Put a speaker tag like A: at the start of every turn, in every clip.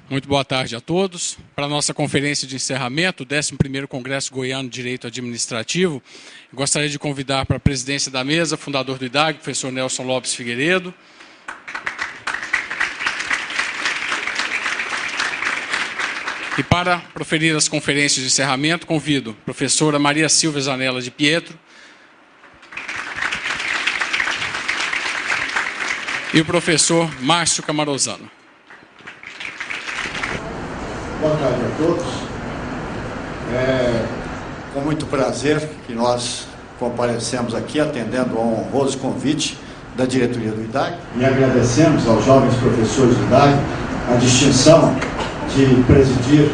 A: Muito boa tarde a todos. Para a nossa conferência de encerramento, o 11º Congresso Goiano de Direito Administrativo, gostaria de convidar para a presidência da mesa, fundador do IDAG, professor Nelson Lopes Figueiredo. E para proferir as conferências de encerramento, convido a professora Maria Silvia Zanella de Pietro e o professor Márcio Camarosano.
B: Boa tarde a todos. Com muito prazer que nós comparecemos aqui atendendo a um honroso convite da diretoria do IDAG e agradecemos aos jovens professores do IDAG a distinção de presidir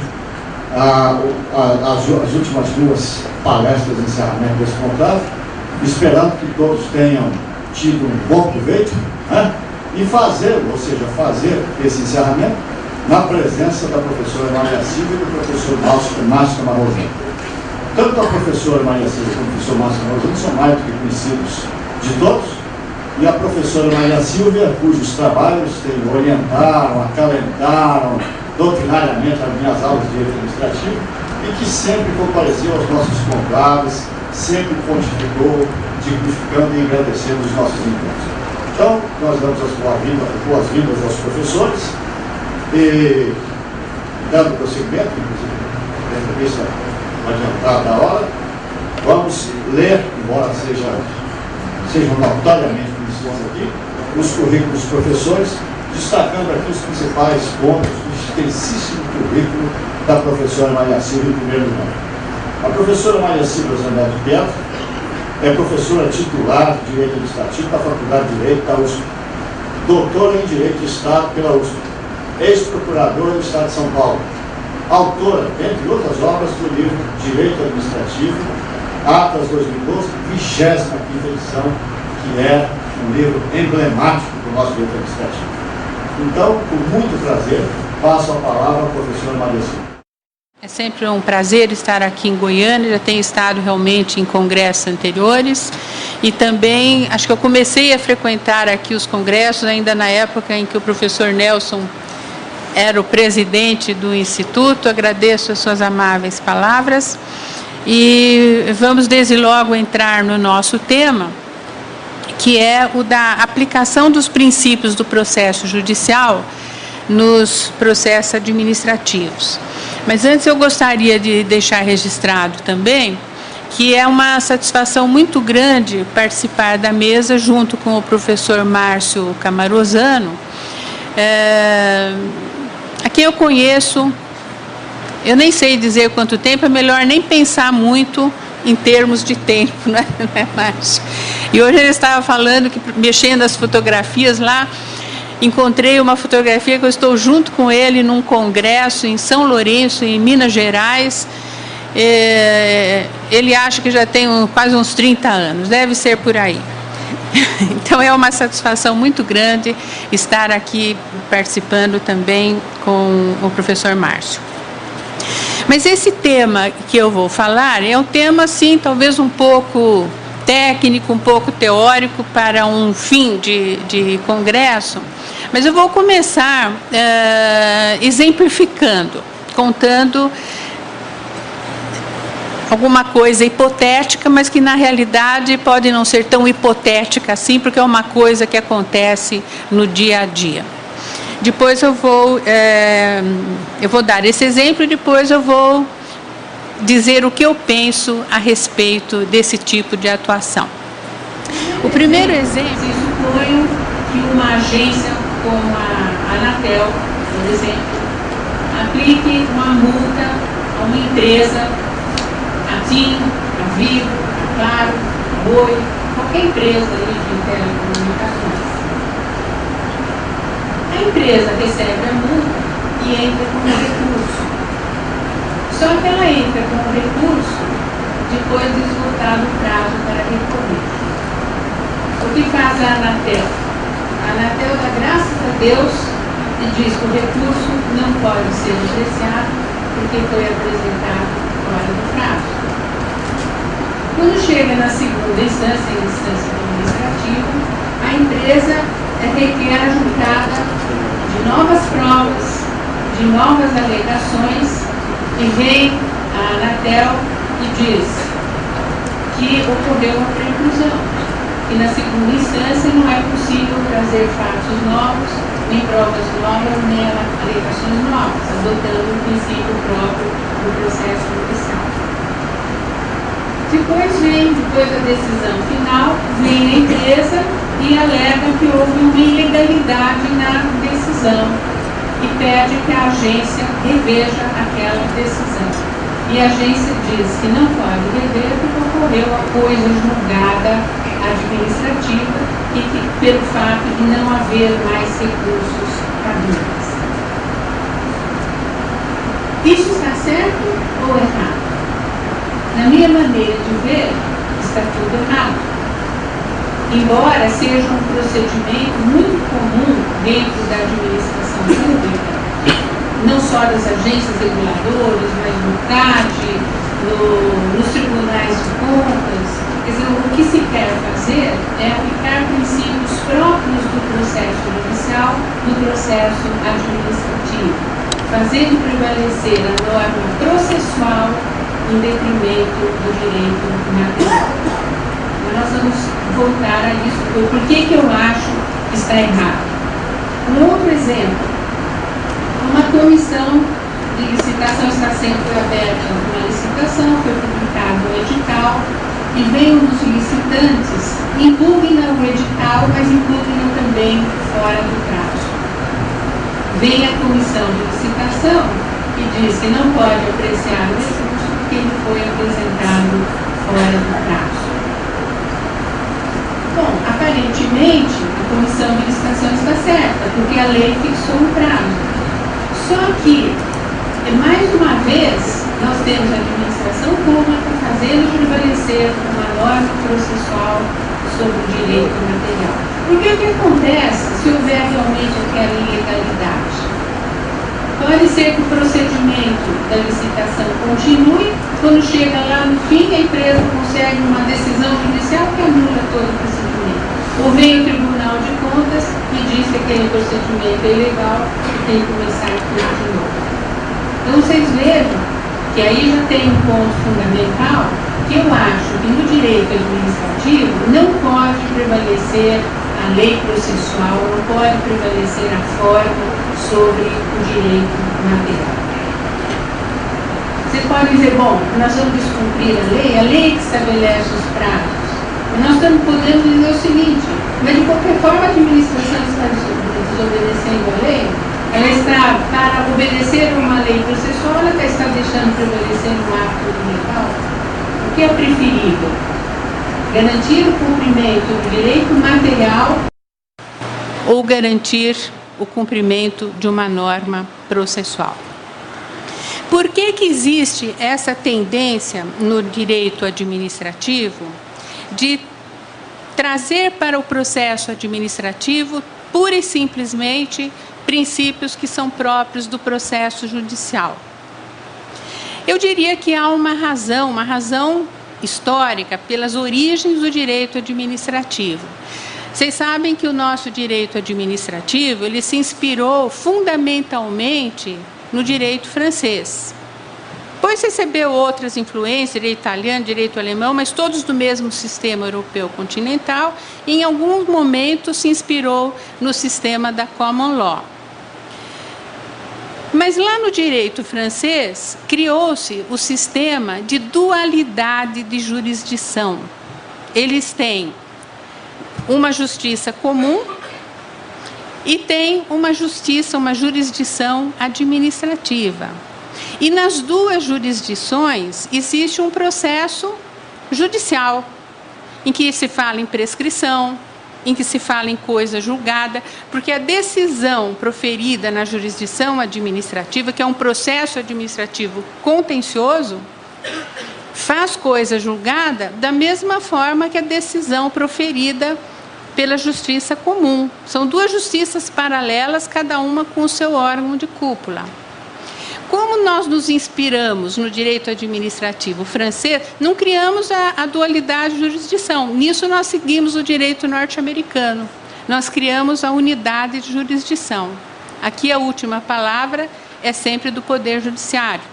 B: as últimas duas palestras de encerramento desse contrato, esperando que todos tenham tido um bom proveito, né? E fazer esse encerramento na presença da professora Maria Silvia e do professor Márcio Camarosano. Tanto a professora Maria Silvia como o professor Márcio Camarosano são mais do que conhecidos de todos, e a professora Maria Silvia, cujos trabalhos orientaram, acalentaram doutrinariamente as minhas aulas de direito administrativo e que sempre compareceu aos nossos conclaves, sempre pontificou, dignificando e agradecendo os nossos encontros. Então, nós damos as boas-vindas aos professores e, dando prosseguimento, inclusive, a entrevista adiantada da hora, vamos ler, embora sejam notoriamente conhecidos aqui, os currículos dos professores, destacando aqui os principais pontos do extensíssimo currículo da professora Maria Silvia em primeiro lugar. A professora Maria Silvia Zanella de Pietro é professora titular de Direito Administrativo da Faculdade de Direito da USP, doutora em Direito de Estado pela USP, ex-procuradora do Estado de São Paulo, autora, entre outras obras, do livro Direito Administrativo, Atas 2012, 25ª edição, que é um livro emblemático do nosso direito administrativo. Então, com muito prazer, passo a palavra à professora Maria Silvia.
C: É sempre um prazer estar aqui em Goiânia, já tenho estado realmente em congressos anteriores e também, acho que eu comecei a frequentar aqui os congressos ainda na época em que o professor Nelson era o presidente do Instituto. Agradeço as suas amáveis palavras e vamos desde logo entrar no nosso tema, que é o da aplicação dos princípios do processo judicial nos processos administrativos. Mas antes eu gostaria de deixar registrado também que é uma satisfação muito grande participar da mesa junto com o professor Márcio Camarosano, a quem eu conheço, eu nem sei dizer quanto tempo, é melhor nem pensar muito em termos de tempo, não é, Márcio? E hoje ele estava falando que, mexendo as fotografias lá, encontrei uma fotografia que eu estou junto com ele num congresso em São Lourenço, em Minas Gerais. Ele acha que já tem quase uns 30 anos, deve ser por aí. Então é uma satisfação muito grande estar aqui participando também com o professor Márcio. Mas esse tema que eu vou falar é um tema, assim, talvez um pouco técnico, um pouco teórico para um fim de congresso, mas eu vou começar exemplificando, contando alguma coisa hipotética, mas que na realidade pode não ser tão hipotética assim, porque é uma coisa que acontece no dia a dia. Depois eu vou dar esse exemplo e depois eu vou dizer o que eu penso a respeito desse tipo de atuação. O primeiro exemplo, suponho que uma agência como a Anatel, por exemplo, aplique uma multa a uma empresa, a TIM, a Vivo, a Claro, a Oi, qualquer empresa de telecomunicações. A empresa recebe a multa e entra com um recurso. Só que ela entra com o recurso depois de esgotado o prazo para recorrer. O que faz a Anatel? A Anatel dá graças a Deus e diz que o recurso não pode ser apreciado porque foi apresentado fora do prazo. Quando chega na segunda instância, em instância administrativa, a empresa requer a juntada de novas provas, de de novas alegações e vem a Anatel e diz que ocorreu uma preclusão, que na segunda instância não é possível trazer fatos novos, nem provas novas, nem alegações novas, adotando o princípio próprio do processo judicial. Depois da decisão final, vem a empresa e alega que houve uma ilegalidade na decisão e pede que a agência reveja aquela decisão. E a agência diz que não pode rever porque ocorreu a coisa julgada administrativa e que, pelo fato de não haver mais recursos cabíveis. Isso está certo ou errado? Na minha maneira de ver, está tudo errado. Embora seja um procedimento muito comum dentro da administração pública, não só das agências reguladoras, mas no CAD, nos tribunais de contas. Quer dizer, o que se quer fazer é aplicar princípios próprios do processo judicial no processo administrativo, fazendo prevalecer a norma processual em detrimento do direito material. Mas nós vamos voltar a isso. Por que eu acho que está errado? Um outro exemplo. Uma comissão de licitação está sendo aberta uma licitação, foi publicado um edital, e vem um dos licitantes, impugna o edital, mas impugna também fora do prazo. Vem a comissão de licitação e diz que não pode apreciar o recurso porque ele foi apresentado fora do prazo. Bom, aparentemente, a comissão de licitação está certa, porque a lei fixou um prazo. Só que, mais uma vez, nós temos a administração pública fazendo prevalecer uma norma processual sobre o direito material. Porque o que acontece se houver realmente aquela ilegalidade? Pode ser que o procedimento da licitação continue, quando chega lá no fim a empresa consegue uma decisão judicial que anula todo o procedimento. Ou vem o Tribunal de Contas e diz que aquele procedimento é ilegal e tem que começar tudo de novo. Então vocês vejam que aí já tem um ponto fundamental que eu acho que no direito administrativo não pode prevalecer a lei processual, não pode prevalecer a forma sobre o direito material. Vocês podem dizer, bom, nós vamos descumprir a lei que estabelece os prazos. Nós podemos dizer o seguinte, mas de qualquer forma a administração está desobedecendo a lei, ela está, para obedecer a uma lei processual, ela está deixando prevalecer um ato legal. O que é preferível? Garantir o cumprimento do direito material ou garantir o cumprimento de uma norma processual? Por que existe essa tendência no direito administrativo de trazer para o processo administrativo pura e simplesmente princípios que são próprios do processo judicial? Eu diria que há uma razão histórica pelas origens do direito administrativo. Vocês sabem que o nosso direito administrativo ele se inspirou fundamentalmente no direito francês. Depois recebeu outras influências, direito italiano, direito alemão, mas todos do mesmo sistema europeu continental, e em algum momento se inspirou no sistema da common law. Mas lá no direito francês, criou-se o sistema de dualidade de jurisdição. Eles têm uma justiça comum e têm uma jurisdição administrativa. E nas duas jurisdições existe um processo judicial, em que se fala em prescrição, em que se fala em coisa julgada, porque a decisão proferida na jurisdição administrativa, que é um processo administrativo contencioso, faz coisa julgada da mesma forma que a decisão proferida pela justiça comum. São duas justiças paralelas, cada uma com o seu órgão de cúpula. Como nós nos inspiramos no direito administrativo francês, não criamos a dualidade de jurisdição. Nisso nós seguimos o direito norte-americano. Nós criamos a unidade de jurisdição. Aqui a última palavra é sempre do Poder Judiciário.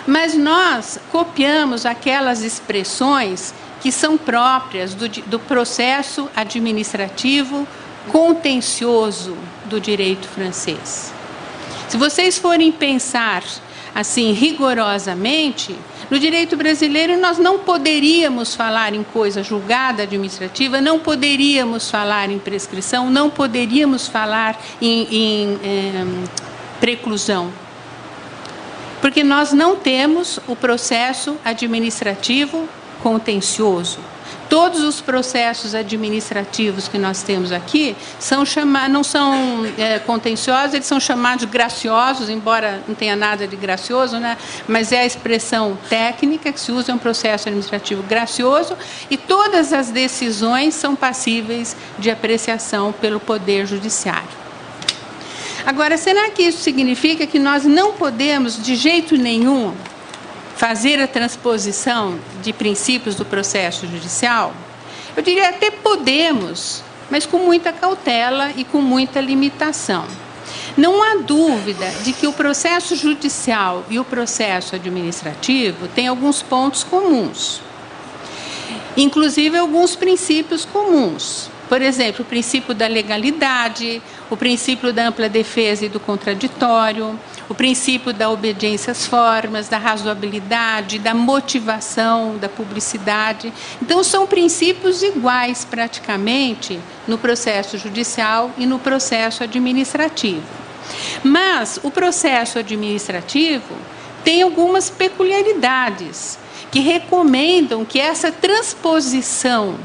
C: Mas nós copiamos aquelas expressões que são próprias do processo administrativo contencioso do direito francês. Se vocês forem pensar assim rigorosamente, no direito brasileiro nós não poderíamos falar em coisa julgada administrativa, não poderíamos falar em prescrição, não poderíamos falar em preclusão, porque nós não temos o processo administrativo contencioso. Todos os processos administrativos que nós temos aqui não são contenciosos, eles são chamados graciosos, embora não tenha nada de gracioso, né? Mas é a expressão técnica que se usa em um processo administrativo gracioso, e todas as decisões são passíveis de apreciação pelo Poder Judiciário. Agora, será que isso significa que nós não podemos, de jeito nenhum, fazer a transposição de princípios do processo judicial? Eu diria até podemos, mas com muita cautela e com muita limitação. Não há dúvida de que o processo judicial e o processo administrativo têm alguns pontos comuns, inclusive alguns princípios comuns. Por exemplo, o princípio da legalidade, o princípio da ampla defesa e do contraditório, o princípio da obediência às formas, da razoabilidade, da motivação, da publicidade. Então, são princípios iguais, praticamente, no processo judicial e no processo administrativo. Mas o processo administrativo tem algumas peculiaridades que recomendam que essa transposição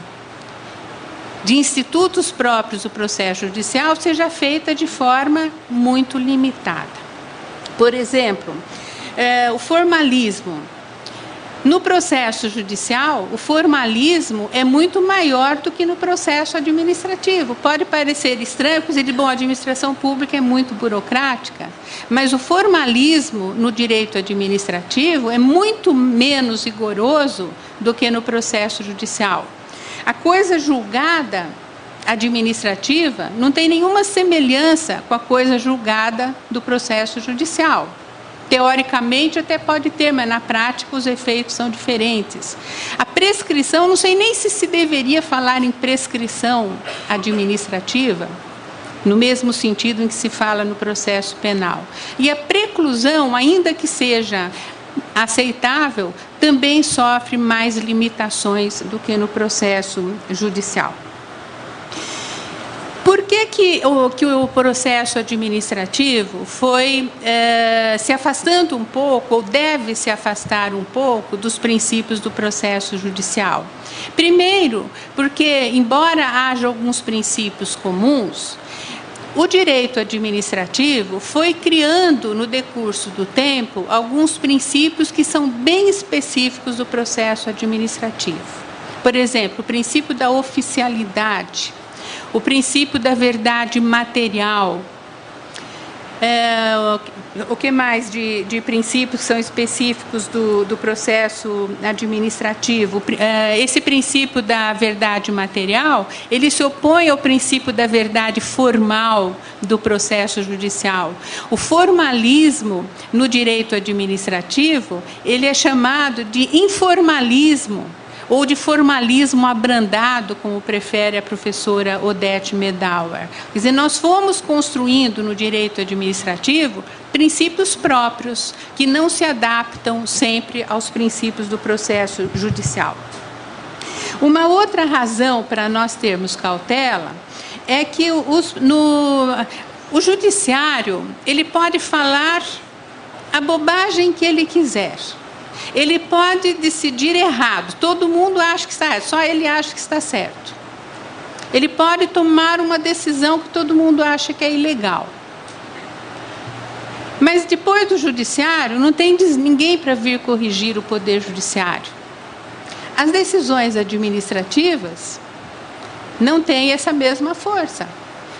C: de institutos próprios do processo judicial seja feita de forma muito limitada. Por exemplo, o formalismo. No processo judicial, o formalismo é muito maior do que no processo administrativo. Pode parecer estranho, porque a administração pública é muito burocrática, mas o formalismo no direito administrativo é muito menos rigoroso do que no processo judicial. A coisa julgada administrativa não tem nenhuma semelhança com a coisa julgada do processo judicial. Teoricamente até pode ter, mas na prática os efeitos são diferentes. A prescrição, não sei nem se deveria falar em prescrição administrativa, no mesmo sentido em que se fala no processo penal. E a preclusão, ainda que seja aceitável, também sofre mais limitações do que no processo judicial. Por que o processo administrativo foi se afastando um pouco, ou deve se afastar um pouco, dos princípios do processo judicial? Primeiro, porque, embora haja alguns princípios comuns, o direito administrativo foi criando, no decurso do tempo, alguns princípios que são bem específicos do processo administrativo. Por exemplo, o princípio da oficialidade, o princípio da verdade material. O que mais de princípios são específicos do processo administrativo? Esse princípio da verdade material, ele se opõe ao princípio da verdade formal do processo judicial. O formalismo no direito administrativo, ele é chamado de informalismo, ou de formalismo abrandado, como prefere a professora Odete Medauer. Quer dizer, nós fomos construindo no direito administrativo princípios próprios, que não se adaptam sempre aos princípios do processo judicial. Uma outra razão para nós termos cautela é que o judiciário, ele pode falar a bobagem que ele quiser. Ele pode decidir errado, todo mundo acha que está errado, só ele acha que está certo. Ele pode tomar uma decisão que todo mundo acha que é ilegal. Mas depois do judiciário, não tem ninguém para vir corrigir o poder judiciário. As decisões administrativas não têm essa mesma força,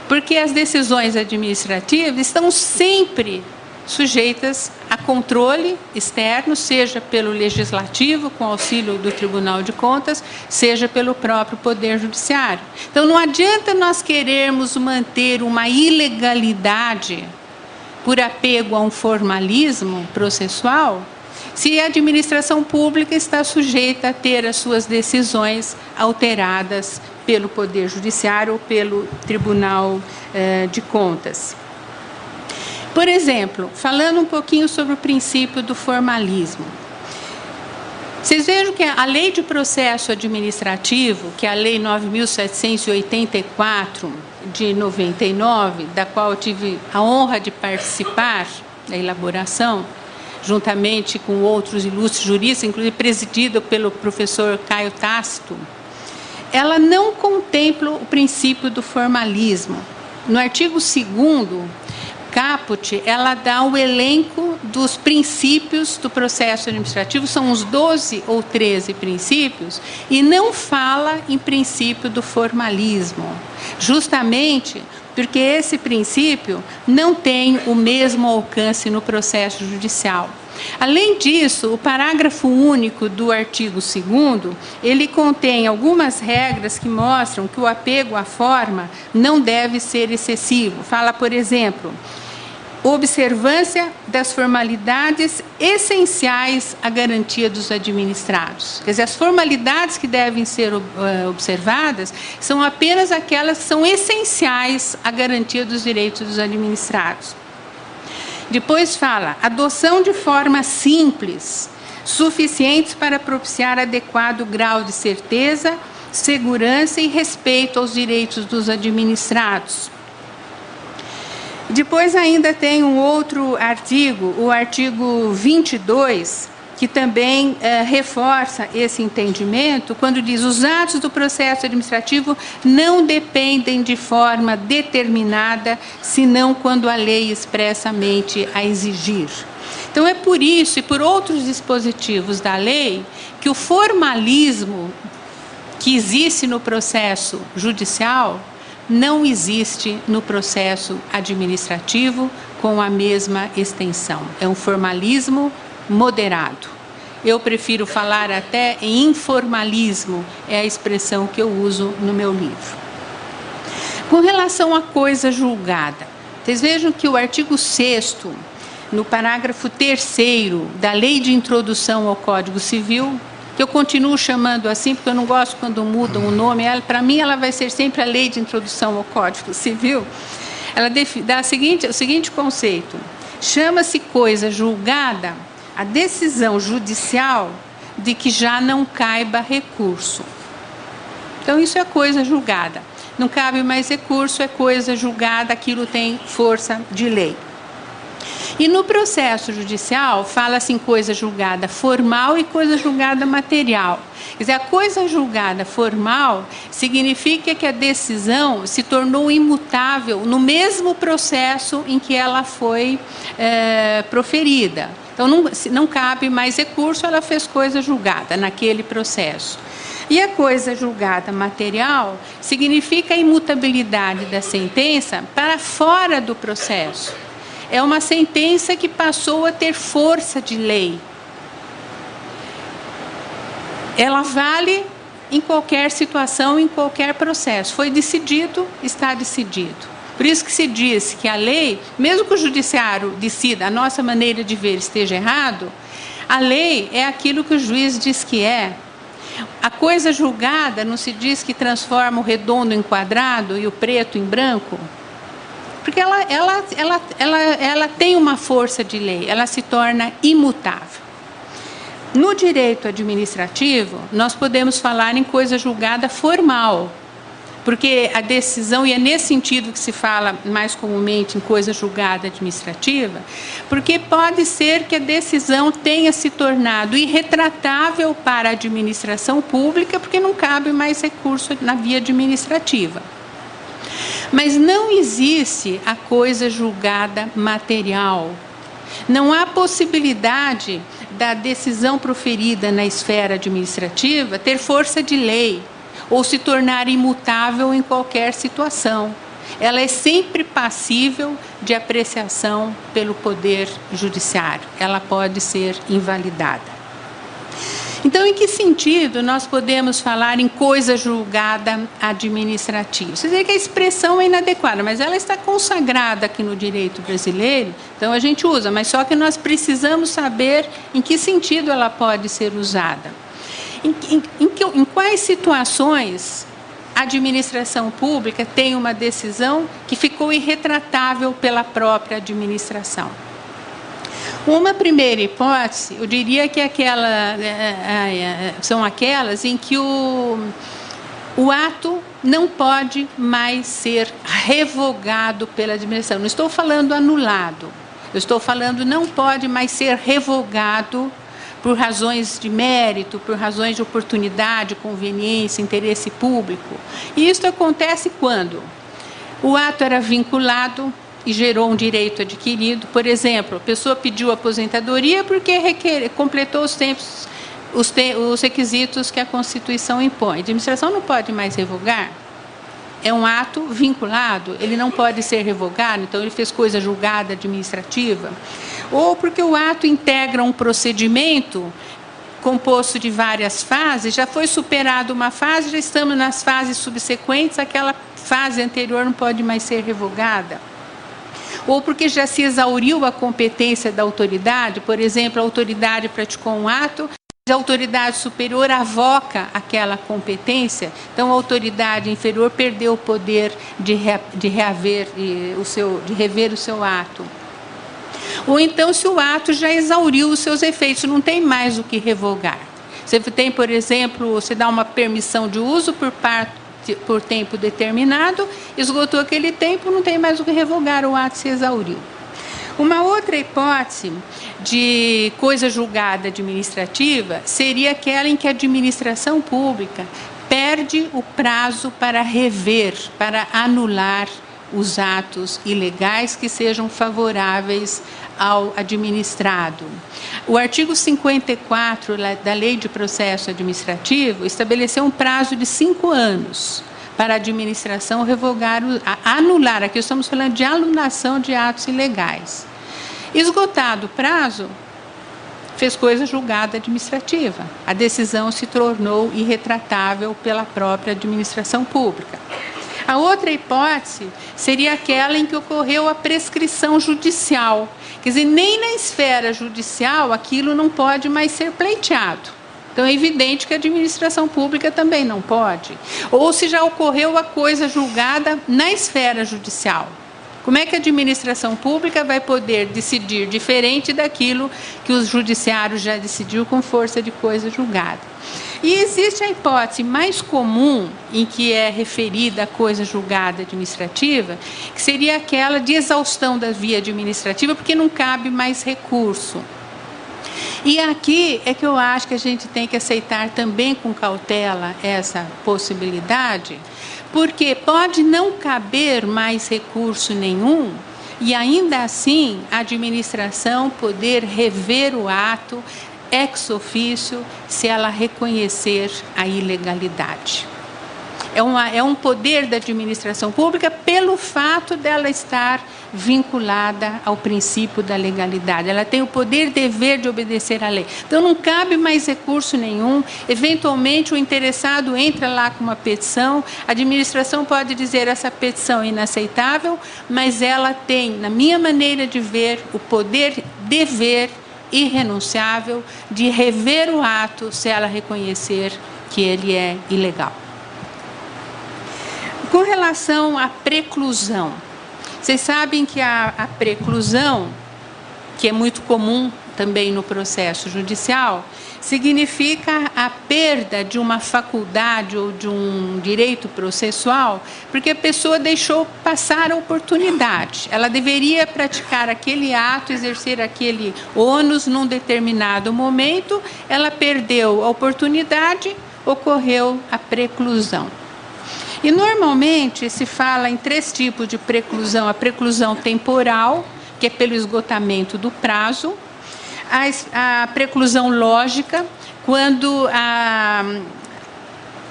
C: porque as decisões administrativas estão sempre sujeitas a controle externo, seja pelo Legislativo, com auxílio do Tribunal de Contas, seja pelo próprio Poder Judiciário. Então, não adianta nós querermos manter uma ilegalidade por apego a um formalismo processual, se a administração pública está sujeita a ter as suas decisões alteradas pelo Poder Judiciário ou pelo Tribunal de Contas. Por exemplo, falando um pouquinho sobre o princípio do formalismo. Vocês vejam que a Lei de Processo Administrativo, que é a Lei 9.784 de 99, da qual eu tive a honra de participar da elaboração, juntamente com outros ilustres juristas, inclusive presidida pelo professor Caio Tácito, ela não contempla o princípio do formalismo. No artigo 2º, caput, ela dá o elenco dos princípios do processo administrativo, são uns 12 ou 13 princípios, e não fala em princípio do formalismo, justamente porque esse princípio não tem o mesmo alcance no processo judicial. Além disso, o parágrafo único do artigo 2º, ele contém algumas regras que mostram que o apego à forma não deve ser excessivo. Fala, por exemplo, observância das formalidades essenciais à garantia dos administrados. Quer dizer, as formalidades que devem ser observadas são apenas aquelas que são essenciais à garantia dos direitos dos administrados. Depois fala, adoção de formas simples, suficientes para propiciar adequado grau de certeza, segurança e respeito aos direitos dos administrados. Depois ainda tem um outro artigo, o artigo 22, que também reforça esse entendimento, quando diz: os atos do processo administrativo não dependem de forma determinada, senão quando a lei expressamente a exigir. Então, é por isso e por outros dispositivos da lei que o formalismo que existe no processo judicial não existe no processo administrativo com a mesma extensão. É um formalismo moderado. Eu prefiro falar até em informalismo, é a expressão que eu uso no meu livro. Com relação à coisa julgada, vocês vejam que o artigo 6º, no parágrafo 3º da Lei de Introdução ao Código Civil, que eu continuo chamando assim, porque eu não gosto quando mudam o nome, para mim ela vai ser sempre a Lei de Introdução ao Código Civil, ela dá o seguinte conceito: chama-se coisa julgada a decisão judicial de que já não caiba recurso. Então, isso é coisa julgada. Não cabe mais recurso, é coisa julgada, aquilo tem força de lei. E no processo judicial, fala-se em coisa julgada formal e coisa julgada material. Quer dizer, a coisa julgada formal significa que a decisão se tornou imutável no mesmo processo em que ela foi proferida. Então, não cabe mais recurso, ela fez coisa julgada naquele processo. E a coisa julgada material significa a imutabilidade da sentença para fora do processo. É uma sentença que passou a ter força de lei. Ela vale em qualquer situação, em qualquer processo. Foi decidido, está decidido. Por isso que se diz que a lei, mesmo que o judiciário decida, a nossa maneira de ver esteja errado, a lei é aquilo que o juiz diz que é. A coisa julgada não se diz que transforma o redondo em quadrado e o preto em branco, porque ela tem uma força de lei, ela se torna imutável. No direito administrativo, nós podemos falar em coisa julgada formal, porque a decisão, e é nesse sentido que se fala mais comumente em coisa julgada administrativa, porque pode ser que a decisão tenha se tornado irretratável para a administração pública, porque não cabe mais recurso na via administrativa. Mas não existe a coisa julgada material. Não há possibilidade da decisão proferida na esfera administrativa ter força de lei ou se tornar imutável em qualquer situação. Ela é sempre passível de apreciação pelo Poder Judiciário. Ela pode ser invalidada. Então, em que sentido nós podemos falar em coisa julgada administrativa? Quer dizer que a expressão é inadequada, mas ela está consagrada aqui no direito brasileiro, então a gente usa, mas só que nós precisamos saber em que sentido ela pode ser usada. Em quais situações a administração pública tem uma decisão que ficou irretratável pela própria administração? Uma primeira hipótese, eu diria que são aquelas em que o ato não pode mais ser revogado pela administração. Não estou falando anulado, eu estou falando não pode mais ser revogado por razões de mérito, por razões de oportunidade, conveniência, interesse público. E isso acontece quando o ato era vinculado e gerou um direito adquirido. Por exemplo, a pessoa pediu aposentadoria porque completou os requisitos que a Constituição impõe. A administração não pode mais revogar. É um ato vinculado, ele não pode ser revogado, então ele fez coisa julgada administrativa. Ou porque o ato integra um procedimento composto de várias fases, já foi superada uma fase, já estamos nas fases subsequentes, aquela fase anterior não pode mais ser revogada. Ou porque já se exauriu a competência da autoridade, por exemplo, a autoridade praticou um ato, a autoridade superior avoca aquela competência, então a autoridade inferior perdeu o poder de rever o seu ato. Ou então, se o ato já exauriu os seus efeitos, não tem mais o que revogar. Você tem, por exemplo, você dá uma permissão de uso por tempo determinado, esgotou aquele tempo, não tem mais o que revogar, o ato se exauriu. Uma outra hipótese de coisa julgada administrativa seria aquela em que a administração pública perde o prazo para rever, para anular os atos ilegais que sejam favoráveis ao administrado. O artigo 54 da Lei de Processo Administrativo estabeleceu um prazo de 5 anos para a administração revogar, anular, aqui estamos falando de anulação de atos ilegais. Esgotado o prazo, fez coisa julgada administrativa. A decisão se tornou irretratável pela própria administração pública. A outra hipótese seria aquela em que ocorreu a prescrição judicial. Quer dizer, nem na esfera judicial aquilo não pode mais ser pleiteado. Então, é evidente que a administração pública também não pode. Ou se já ocorreu a coisa julgada na esfera judicial. Como é que a administração pública vai poder decidir diferente daquilo que o judiciário já decidiu com força de coisa julgada? E existe a hipótese mais comum em que é referida a coisa julgada administrativa, que seria aquela de exaustão da via administrativa, porque não cabe mais recurso. E aqui é que eu acho que a gente tem que aceitar também com cautela essa possibilidade, porque pode não caber mais recurso nenhum e ainda assim a administração poder rever o ato ex officio se ela reconhecer a ilegalidade. É um poder da administração pública pelo fato dela estar vinculada ao princípio da legalidade. Ela tem o poder, dever de obedecer à lei. Então, não cabe mais recurso nenhum. Eventualmente, o interessado entra lá com uma petição, a administração pode dizer essa petição é inaceitável, mas ela tem, na minha maneira de ver, o poder, dever irrenunciável de rever o ato se ela reconhecer que ele é ilegal. Com relação à preclusão, vocês sabem que a preclusão, que é muito comum também no processo judicial, significa a perda de uma faculdade ou de um direito processual, porque a pessoa deixou passar a oportunidade. Ela deveria praticar aquele ato, exercer aquele ônus num determinado momento, ela perdeu a oportunidade, ocorreu a preclusão. E normalmente se fala em 3 tipos de preclusão: a preclusão temporal, que é pelo esgotamento do prazo, a preclusão lógica, quando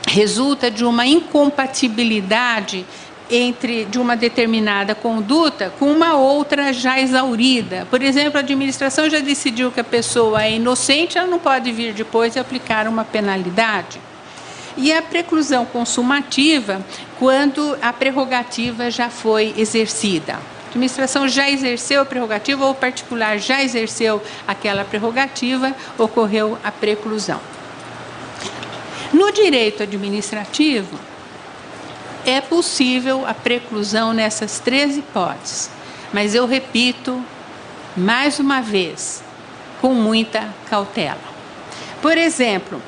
C: resulta de uma incompatibilidade de uma determinada conduta com uma outra já exaurida. Por exemplo, a administração já decidiu que a pessoa é inocente, ela não pode vir depois e aplicar uma penalidade. E a preclusão consumativa, quando a prerrogativa já foi exercida. A administração já exerceu a prerrogativa ou o particular já exerceu aquela prerrogativa, ocorreu a preclusão. No direito administrativo, é possível a preclusão nessas 3 hipóteses, mas eu repito, mais uma vez, com muita cautela. Por exemplo,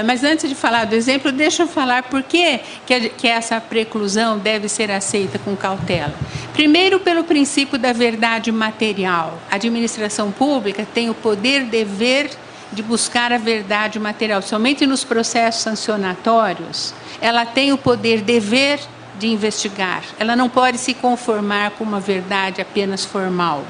C: mas antes de falar do exemplo, deixa eu falar por que essa preclusão deve ser aceita com cautela. Primeiro, pelo princípio da verdade material. A administração pública tem o poder, dever de buscar a verdade material. Somente nos processos sancionatórios, ela tem o poder, dever de investigar. Ela não pode se conformar com uma verdade apenas formal.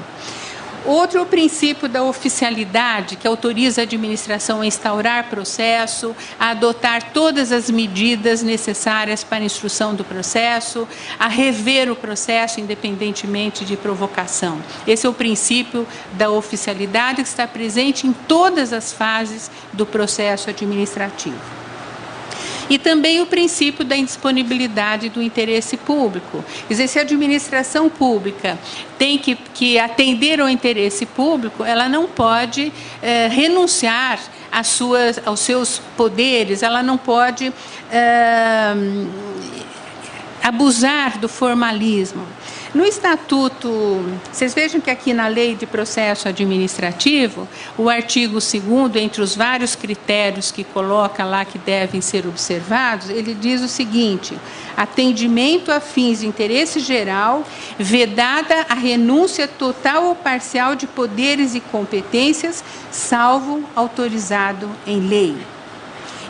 C: Outro é o princípio da oficialidade, que autoriza a administração a instaurar processo, a adotar todas as medidas necessárias para a instrução do processo, a rever o processo independentemente de provocação. Esse é o princípio da oficialidade que está presente em todas as fases do processo administrativo. E também o princípio da indisponibilidade do interesse público. Quer dizer, se a administração pública tem que atender ao interesse público, ela não pode renunciar aos seus poderes, ela não pode abusar do formalismo. No Estatuto, vocês vejam que aqui na Lei de Processo Administrativo, o artigo 2º, entre os vários critérios que coloca lá que devem ser observados, ele diz o seguinte: atendimento a fins de interesse geral, vedada a renúncia total ou parcial de poderes e competências, salvo autorizado em lei.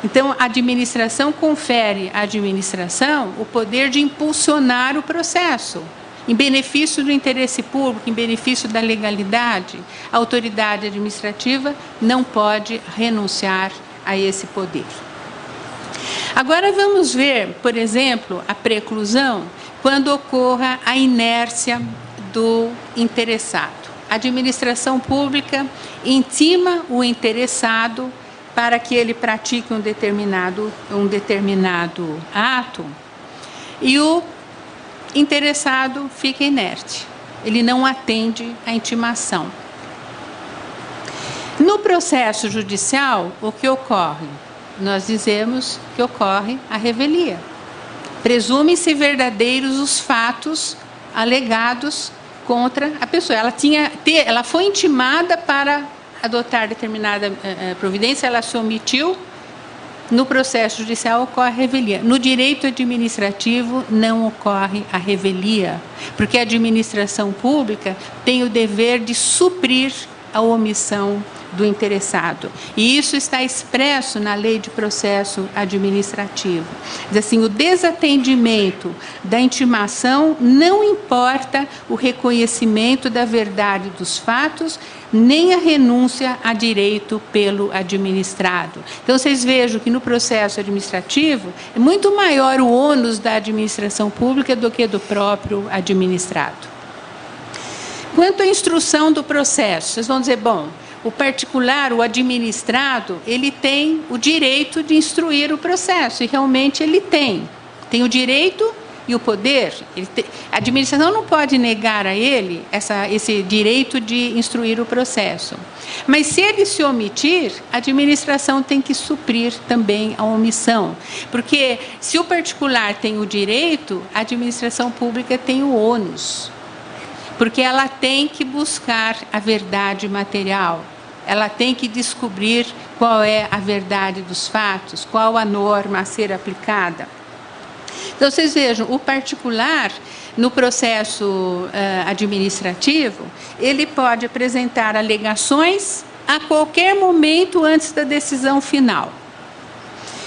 C: Então, a administração confere à administração o poder de impulsionar o processo, em benefício do interesse público, em benefício da legalidade. A autoridade administrativa não pode renunciar a esse poder. Agora vamos ver, por exemplo, a preclusão quando ocorra a inércia do interessado. A administração pública intima o interessado para que ele pratique um determinado ato e o interessado fica inerte, ele não atende à intimação. No processo judicial, o que ocorre? Nós dizemos que ocorre a revelia. Presume-se verdadeiros os fatos alegados contra a pessoa. Ela foi intimada para adotar determinada providência, ela se omitiu. No processo judicial ocorre a revelia. No direito administrativo não ocorre a revelia, porque a administração pública tem o dever de suprir a omissão do interessado. E isso está expresso na Lei de Processo Administrativo. Diz assim: o desatendimento da intimação não importa o reconhecimento da verdade dos fatos, nem a renúncia a direito pelo administrado. Então, vocês vejam que no processo administrativo é muito maior o ônus da administração pública do que do próprio administrado. Quanto à instrução do processo, vocês vão dizer, bom, o particular, o administrado, ele tem o direito de instruir o processo, e realmente ele tem o direito e o poder. A administração não pode negar a ele esse direito de instruir o processo. Mas se ele se omitir, a administração tem que suprir também a omissão. Porque se o particular tem o direito, a administração pública tem o ônus. Porque ela tem que buscar a verdade material. Ela tem que descobrir qual é a verdade dos fatos, qual a norma a ser aplicada. Então, vocês vejam, o particular, no processo administrativo, ele pode apresentar alegações a qualquer momento antes da decisão final.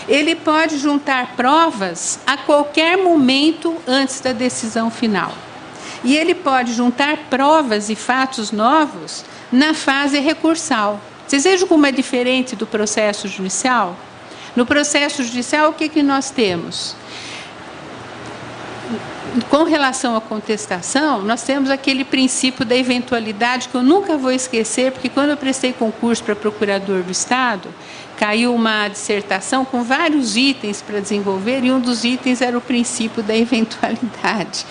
C: Ele pode juntar provas a qualquer momento antes da decisão final. E ele pode juntar provas e fatos novos na fase recursal. Vocês vejam como é diferente do processo judicial? No processo judicial, o que nós temos? com relação à contestação, nós temos aquele princípio da eventualidade que eu nunca vou esquecer, porque quando eu prestei concurso para procurador do Estado, caiu uma dissertação com vários itens para desenvolver, e um dos itens era o princípio da eventualidade.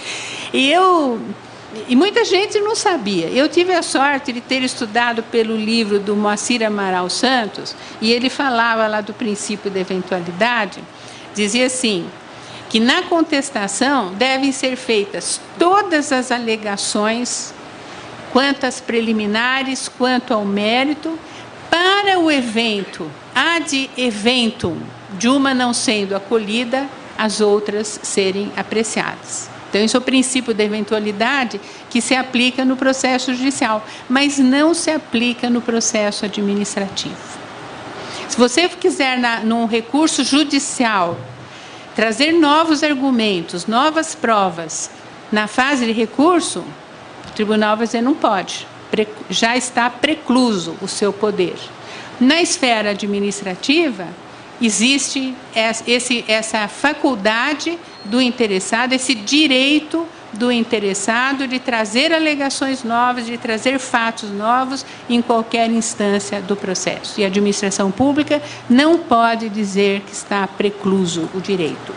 C: E muita gente não sabia. Eu tive a sorte de ter estudado pelo livro do Moacir Amaral Santos, e ele falava lá do princípio da eventualidade, dizia assim, que na contestação devem ser feitas todas as alegações, quanto às preliminares, quanto ao mérito, para o evento, ad eventum, de uma não sendo acolhida, as outras serem apreciadas. Então, esse é o princípio da eventualidade que se aplica no processo judicial, mas não se aplica no processo administrativo. Se você quiser, num recurso judicial, trazer novos argumentos, novas provas, na fase de recurso, o tribunal vai dizer não pode, já está precluso o seu poder. Na esfera administrativa, existe essa faculdade do interessado, esse direito do interessado de trazer alegações novas, de trazer fatos novos em qualquer instância do processo. E a administração pública não pode dizer que está precluso o direito.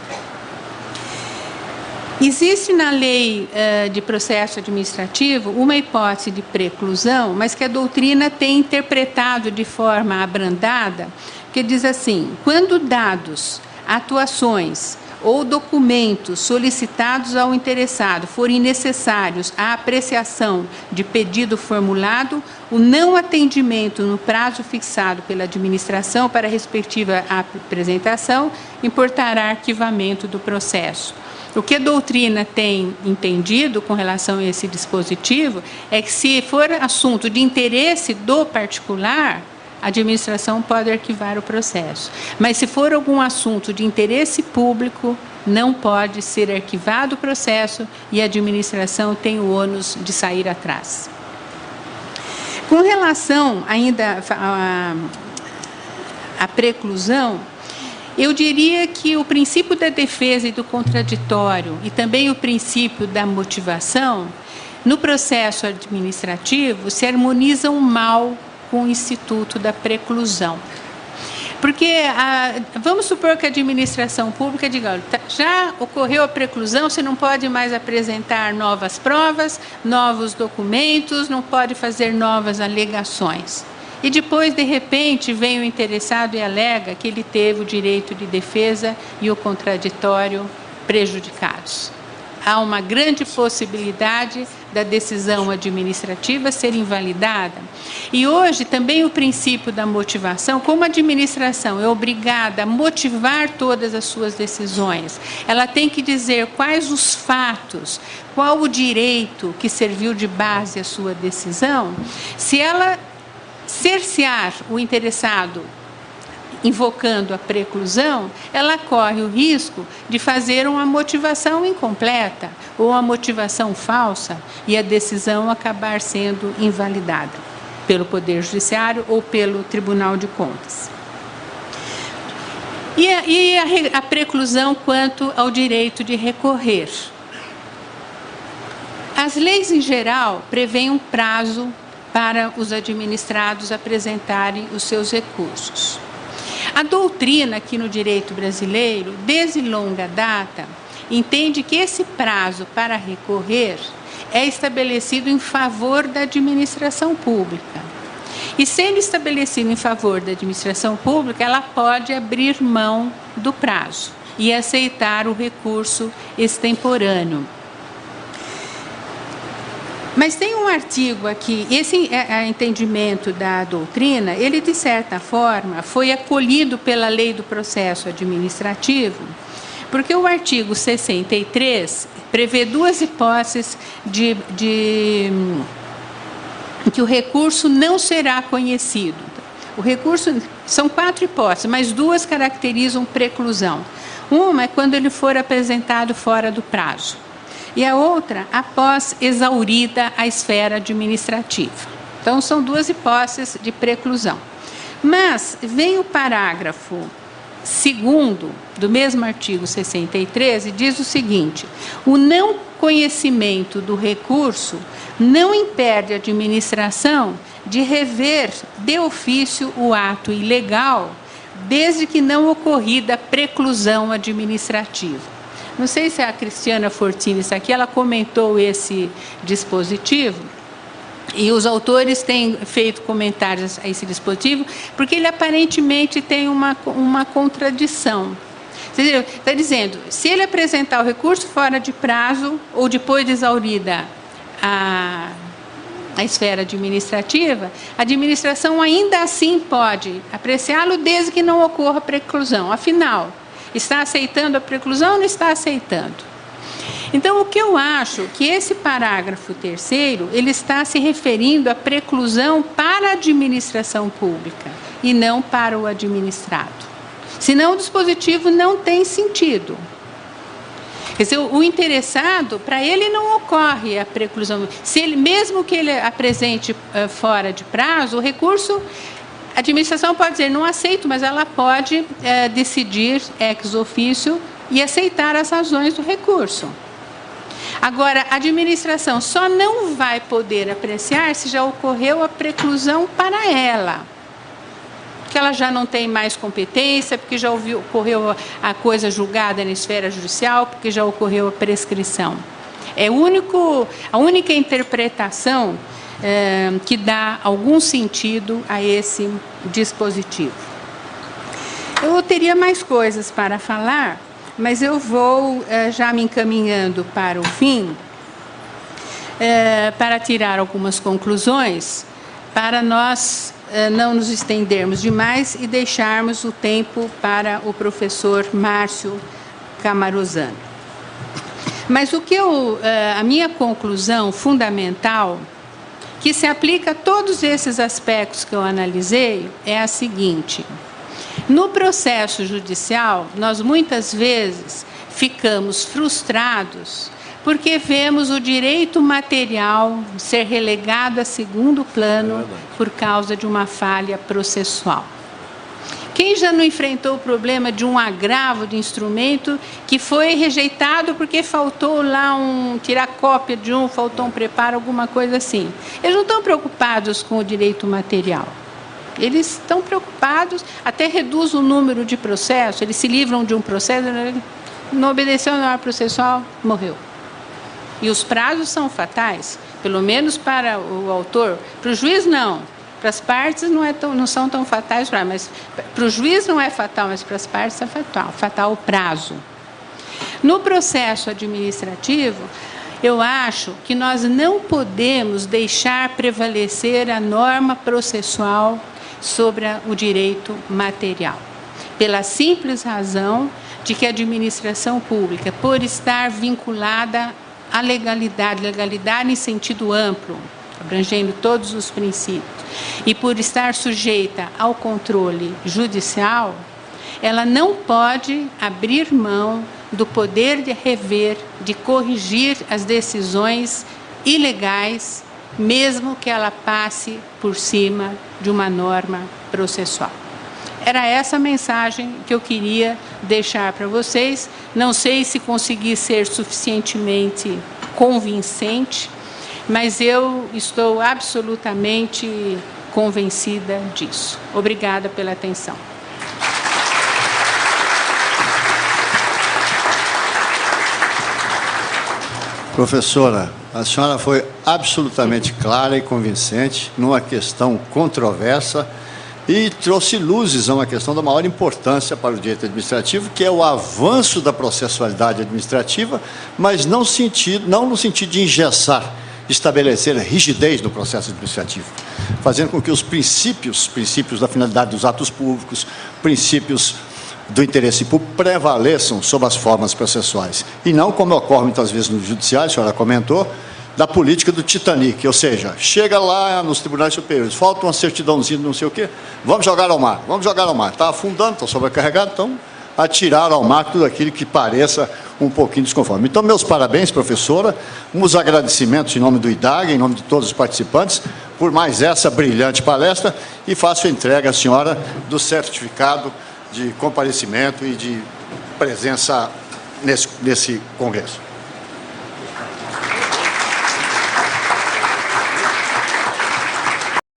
C: Existe na lei de processo administrativo uma hipótese de preclusão, mas que a doutrina tem interpretado de forma abrandada, que diz assim, quando dados, atuações ou documentos solicitados ao interessado forem necessários à apreciação de pedido formulado, o não atendimento no prazo fixado pela administração para a respectiva apresentação importará arquivamento do processo. O que a doutrina tem entendido com relação a esse dispositivo é que, se for assunto de interesse do particular, a administração pode arquivar o processo. Mas, se for algum assunto de interesse público, não pode ser arquivado o processo e a administração tem o ônus de sair atrás. Com relação ainda à preclusão, eu diria que o princípio da defesa e do contraditório e também o princípio da motivação, no processo administrativo, se harmonizam mal com o instituto da preclusão. Porque, vamos supor que a administração pública diga, olha, já ocorreu a preclusão, você não pode mais apresentar novas provas, novos documentos, não pode fazer novas alegações. E depois, de repente, vem o interessado e alega que ele teve o direito de defesa e o contraditório prejudicados. Há uma grande possibilidade da decisão administrativa ser invalidada. E hoje também o princípio da motivação, como a administração é obrigada a motivar todas as suas decisões, ela tem que dizer quais os fatos, qual o direito que serviu de base à sua decisão. Se ela cercear o interessado invocando a preclusão, ela corre o risco de fazer uma motivação incompleta ou uma motivação falsa e a decisão acabar sendo invalidada pelo Poder Judiciário ou pelo Tribunal de Contas. E a preclusão quanto ao direito de recorrer. As leis, em geral, prevêem um prazo para os administrados apresentarem os seus recursos. A doutrina aqui no direito brasileiro, desde longa data, entende que esse prazo para recorrer é estabelecido em favor da administração pública. E, sendo estabelecido em favor da administração pública, ela pode abrir mão do prazo e aceitar o recurso extemporâneo. Mas tem um artigo aqui, esse entendimento da doutrina, ele de certa forma foi acolhido pela lei do processo administrativo, porque o artigo 63 prevê duas hipóteses de que o recurso não será conhecido. O recurso, são 4 hipóteses, mas 2 caracterizam preclusão. Uma é quando ele for apresentado fora do prazo. E a outra, após exaurida a esfera administrativa. Então, são 2 hipóteses de preclusão. Mas vem o parágrafo 2º do mesmo artigo 63 diz o seguinte: o não conhecimento do recurso não impede a administração de rever de ofício o ato ilegal, desde que não ocorrida preclusão administrativa. Não sei se a Cristiana Fortini está aqui, ela comentou esse dispositivo, e os autores têm feito comentários a esse dispositivo, porque ele aparentemente tem uma contradição. Está dizendo, se ele apresentar o recurso fora de prazo ou depois de exaurida a esfera administrativa, a administração ainda assim pode apreciá-lo desde que não ocorra preclusão. Afinal, está aceitando a preclusão ou não está aceitando? Então, o que eu acho que esse parágrafo 3º, ele está se referindo à preclusão para a administração pública e não para o administrado. Senão, o dispositivo não tem sentido. Quer dizer, o interessado, para ele não ocorre a preclusão. Se ele, mesmo que ele apresente fora de prazo, o recurso, a administração pode dizer, não aceito, mas ela pode decidir ex officio e aceitar as razões do recurso. Agora, a administração só não vai poder apreciar se já ocorreu a preclusão para ela. Que ela já não tem mais competência, porque já ocorreu a coisa julgada na esfera judicial, porque já ocorreu a prescrição. É a única interpretação que dá algum sentido a esse dispositivo. Eu teria mais coisas para falar, mas eu vou já me encaminhando para o fim, para tirar algumas conclusões, para nós não nos estendermos demais e deixarmos o tempo para o professor Márcio Camarosano. Mas a minha conclusão fundamental, que se aplica a todos esses aspectos que eu analisei, é a seguinte: no processo judicial, nós muitas vezes ficamos frustrados porque vemos o direito material ser relegado a segundo plano por causa de uma falha processual. Quem já não enfrentou o problema de um agravo de instrumento que foi rejeitado porque faltou lá tirar cópia de faltou um preparo, alguma coisa assim? Eles não estão preocupados com o direito material. Eles estão preocupados, até reduz o número de processos, eles se livram de um processo, não obedeceu a norma processual, morreu. E os prazos são fatais, pelo menos para o autor. Para o juiz, não. Para as partes não são tão fatais, mas para o juiz não é fatal, mas para as partes é fatal o prazo. No processo administrativo, eu acho que nós não podemos deixar prevalecer a norma processual sobre o direito material, pela simples razão de que a administração pública, por estar vinculada à legalidade em sentido amplo, abrangendo todos os princípios, e por estar sujeita ao controle judicial, ela não pode abrir mão do poder de rever, de corrigir as decisões ilegais, mesmo que ela passe por cima de uma norma processual. Era essa a mensagem que eu queria deixar para vocês. Não sei se consegui ser suficientemente convincente, mas eu estou absolutamente convencida disso. Obrigada pela atenção.
B: Professora, a senhora foi absolutamente clara e convincente numa questão controversa e trouxe luzes a uma questão da maior importância para o direito administrativo, que é o avanço da processualidade administrativa, mas não no sentido de engessar, estabelecer rigidez no processo administrativo, fazendo com que os princípios da finalidade dos atos públicos, princípios do interesse público prevaleçam sobre as formas processuais. E não, como ocorre muitas vezes no judiciário, a senhora comentou, da política do Titanic, ou seja, chega lá nos tribunais superiores, falta uma certidãozinha de não sei o quê, vamos jogar ao mar, está afundando, está sobrecarregado, então atirar ao mar tudo aquilo que pareça um pouquinho desconforme. Então, meus parabéns, professora, uns agradecimentos em nome do IDAG, em nome de todos os participantes, por mais essa brilhante palestra, e faço a entrega à senhora do certificado
D: de comparecimento e de presença nesse congresso.